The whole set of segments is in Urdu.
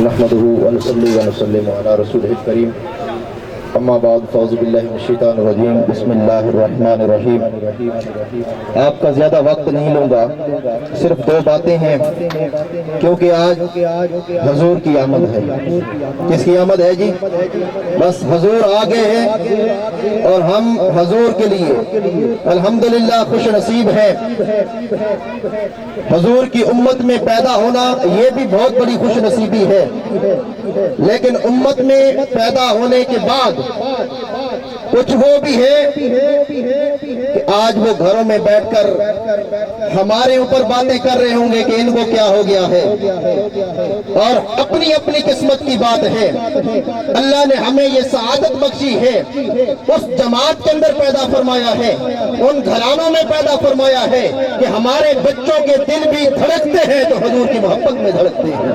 نحمده ونصلي ونسلم على رسوله الكريم اما بعد فاعوذ باللہ من الشیطان الرجیم بسم اللہ الرحمن الرحیم۔ آپ کا زیادہ وقت نہیں لوں گا، صرف دو باتیں ہیں کیونکہ آج حضور کی آمد ہے۔ کس کی آمد ہے جی؟ بس حضور آگے ہیں اور ہم حضور کے لیے الحمدللہ خوش نصیب ہیں۔ حضور کی امت میں پیدا ہونا یہ بھی بہت بڑی خوش نصیبی ہے، لیکن امت میں پیدا ہونے کے بعد کچھ وہ بھی ہے کہ آج وہ گھروں میں بیٹھ کر ہمارے اوپر باتیں کر رہے ہوں گے کہ ان کو کیا ہو گیا ہے، اور اپنی اپنی قسمت کی بات ہے۔ اللہ نے ہمیں یہ سعادت بخشی ہے، اس جماعت کے اندر پیدا فرمایا ہے، ان گھرانوں میں پیدا فرمایا ہے کہ ہمارے بچوں کے دل بھی دھڑکتے ہیں تو حضور کی محبت میں دھڑکتے ہیں۔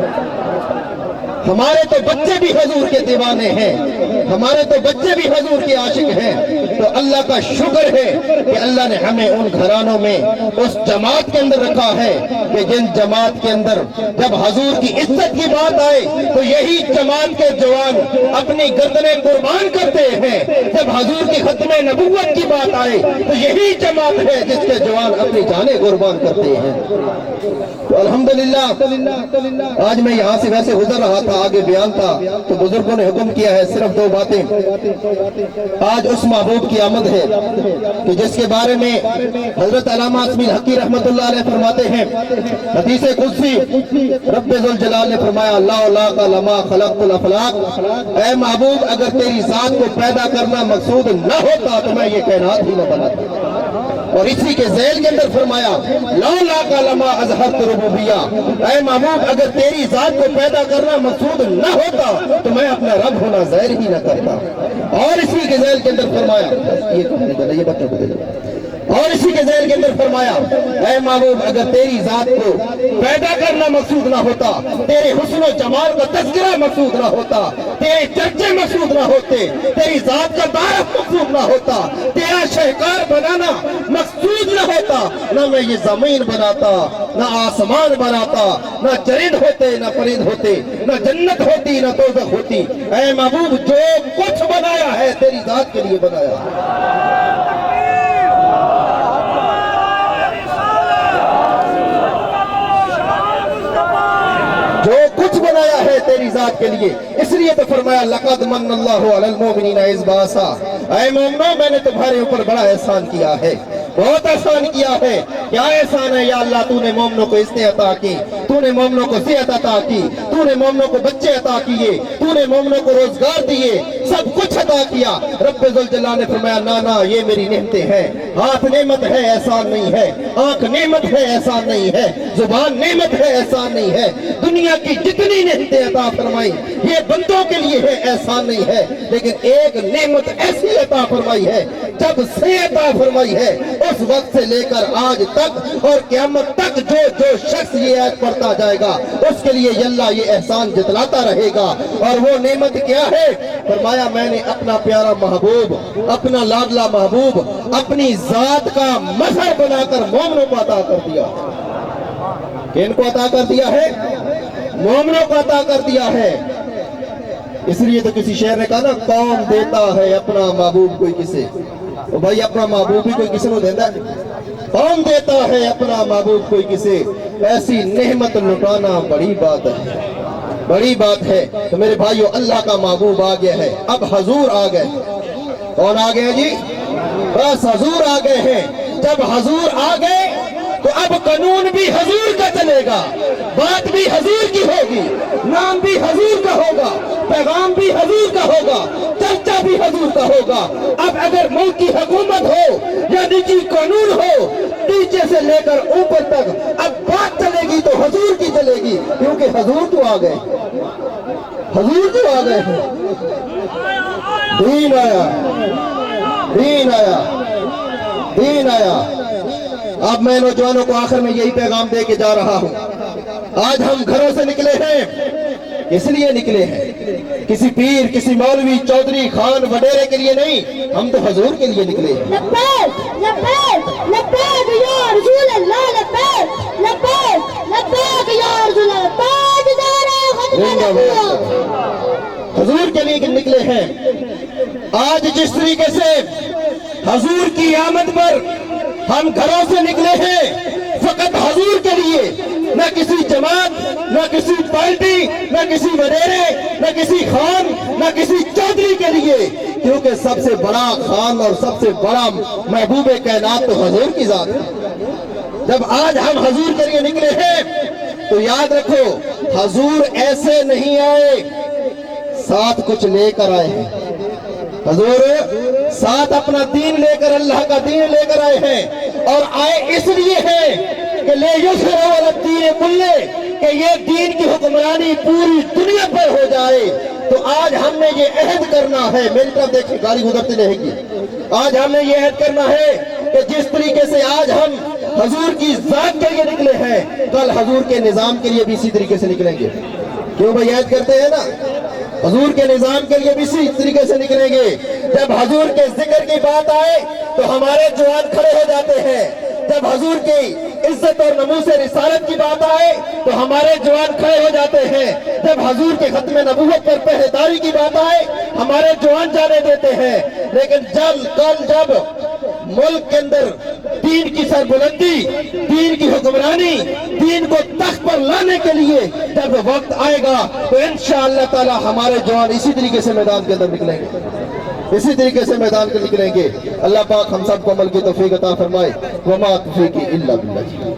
ہمارے تو بچے بھی حضور کے دیوانے ہیں، ہمارے تو بچے بھی حضور کے عاشق ہیں۔ تو اللہ کا شکر ہے کہ اللہ نے ہمیں ان گھرانوں میں اس جماعت کے اندر رکھا ہے کہ جن جماعت کے اندر جب حضور کی عزت کی بات آئے تو یہی جماعت کے جوان اپنی گردنیں قربان کرتے ہیں، جب حضور کی ختم نبوت کی بات آئے تو یہی جماعت ہے جس کے جوان اپنی جانیں قربان کرتے ہیں۔ تو الحمدللہ آج میں یہاں سے ویسے گزر رہا تھا، آگے بیان تھا تو بزرگوں نے حکم کیا ہے صرف دو باتیں۔ آج اس محبوب کی آمد ہے کہ جس کے بارے میں حضرت علامہ اسماعیل حقی رحمت اللہ علیہ فرماتے ہیں، حدیث قدسی رب ذوالجلال نے فرمایا لا لاک لما خلقت الافلاق، اے محبوب اگر تیری ذات کو پیدا کرنا مقصود نہ ہوتا تو میں یہ کائنات ہی نہ بناتا۔ اور اسی کے ذیل کے اندر فرمایا لا لاک لما اظہرت ربوبیہ، اے محبوب اگر تیری ذات کو پیدا کرنا مقصود نہ ہوتا تو میں اپنا رب ہونا ظاہر ہی نہ کرتا۔ اور اسی کے ذیل کے اندر فرمایا یہ بچوں کو دے دو، اور اسی کے ذیل کے اندر فرمایا اے محبوب اگر تیری ذات کو پیدا کرنا مقصود نہ ہوتا، تیرے حسن و جمال کا تذکرہ مقصود نہ ہوتا، تیرے چرچے مقصود نہ ہوتے، تیری ذات کا تعارف مقصود نہ ہوتا، تیرا شہکار بنانا مقصود نہ ہوتا، نہ میں یہ زمین بناتا، نہ آسمان بناتا، نہ چرند ہوتے نہ پرند ہوتے، نہ جنت ہوتی نہ دوزخ ہوتی۔ اے محبوب جو کچھ بنایا ہے تیری ذات کے لیے بنایا ہے۔ جو کچھ بنایا ہے تیری ذات کے لیے، اس لیے تو فرمایا لقد من اللہ علی المؤمنین اذ بعث، اے مومنو میں نے تمہارے اوپر بڑا احسان کیا ہے، بہت احسان کیا ہے۔ کیا احسان ہے یا اللہ؟ تو نے مومنوں کو عزت عطا کی، تو نے مومنوں کو صحت عطا کی، تو نے مومنوں کو بچے عطا کیے، تو نے مومنوں کو روزگار دیے، سب کچھ عطا کیا۔ رب ذوالجلال نے فرمایا نا یہ میری نعمتیں ہیں، ہاتھ نعمت ہے احسان نہیں ہے، آنکھ نعمت ہے احسان نہیں ہے، زبان نعمت ہے احسان نہیں ہے، دنیا کی جتنی نعمتیں عطا فرمائی یہ بندوں کے لیے ہے احسان نہیں ہے، لیکن ایک نعمت ایسی عطا فرمائی ہے جب سے عطا فرمائی ہے اس وقت سے لے کر آج تک اور قیامت تک جو شخص یہ آیت پڑھتا جائے گا اس کے لیے اللہ یہ احسان جتلاتا رہے گا۔ اور وہ نعمت کیا ہے؟ فرمایا میں نے اپنا پیارا محبوب، اپنا لاڈلا محبوب اپنی ذات کا مظہر بنا کر مومنوں کو عطا کر دیا۔ کن کو عطا کر دیا ہے؟ مومنوں کو عطا کر دیا ہے۔ اس لیے تو کسی شعر نے کہا نا کون دیتا ہے اپنا محبوب کوئی کسے، تو بھائی اپنا محبوب ہی کوئی کسی کو دیتا ہے؟ کون دیتا ہے اپنا محبوب کوئی کسے، ایسی نعمت لٹانا بڑی بات ہے، بڑی بات ہے۔ تو میرے بھائیو اللہ کا محبوب آ گیا ہے، اب حضور آ گئے۔ کون آ گئے جی؟ بس حضور آ گئے ہیں۔ جب حضور آ گئے تو اب قانون بھی حضور کا چلے گا، بات بھی حضور کی ہوگی، نام بھی حضور کا ہوگا، پیغام بھی حضور کا ہوگا، چرچا بھی حضور کا ہوگا۔ اب اگر ملک کی حکومت ہو یا نجی قانون ہو، نیچے سے لے کر اوپر تک اب بات چلے گی تو حضور کی چلے گی، کیونکہ حضور تو آ گئے، حضور تو آ گئے ہیں۔ دین آیا، دین آیا، دین آیا۔ اب میں نوجوانوں کو آخر میں یہی پیغام دے کے جا رہا ہوں۔ آج ہم گھروں سے نکلے ہیں، اس لیے نکلے ہیں، کسی پیر، کسی مولوی، چودھری، خان وڈیرے کے لیے نہیں، ہم تو حضور کے لیے نکلے ہیں۔ لبیک لبیک لبیک یا رسول اللہ، لبیک لبیک لبیک یا رسول اللہ، تاجدار ختم حضور کے لیے نکلے ہیں. آج جس طریقے سے حضور کی آمد پر ہم گھروں سے نکلے ہیں فقط حضور کے لیے, نہ کسی جماعت, نہ کسی پارٹی, نہ کسی وڈیرے, نہ کسی خان, نہ کسی چودھری کے لیے, کیونکہ سب سے بڑا خان اور سب سے بڑا محبوب کائنات تو حضور کی ذات ہے. جب آج ہم حضور کے لیے نکلے ہیں تو یاد رکھو حضور ایسے نہیں آئے, ساتھ کچھ لے کر آئے ہیں. حضور ساتھ اپنا دین لے کر, اللہ کا دین لے کر آئے ہیں, اور آئے اس لیے ہیں کہ لے یظہرہ علی الدین کلہ, کہ یہ دین کی حکمرانی پوری دنیا پر ہو جائے. تو آج ہم نے یہ عہد کرنا ہے, میری طرف دیکھیں گاڑی گزرتی نہیں کی, آج ہم نے یہ عہد کرنا ہے کہ جس طریقے سے آج ہم حضور کی ذات کے لیے نکلے ہیں, کل حضور کے نظام کے لیے بھی اسی طریقے سے نکلیں گے. کیوں بھائی عہد کرتے ہیں نا, حضور کے نظام کے لیے بھی اسی طریقے سے نکلیں گے. جب حضور کے ذکر کی بات آئے تو ہمارے جوان کھڑے ہو جاتے ہیں. جب حضور کی عزت اور نموز رسالت کی بات آئے تو ہمارے جوان کھڑے ہو جاتے ہیں. جب حضور کے ختم نبوت پر پہرےداری کی بات آئے ہمارے جوان جانے دیتے ہیں. لیکن جب ملک کے اندر دین کی سربلندی, دین کی حکمرانی, دین کو تخت پر لانے کے لیے جب وقت آئے گا تو انشاءاللہ تعالی ہمارے جوان اسی طریقے سے میدان کے اندر نکلیں گے, اسی طریقے سے میدان کے نکلیں گے. اللہ پاک ہم سب کو عمل کی توفیق عطا فرمائے. وما توفیقی الا باللہ.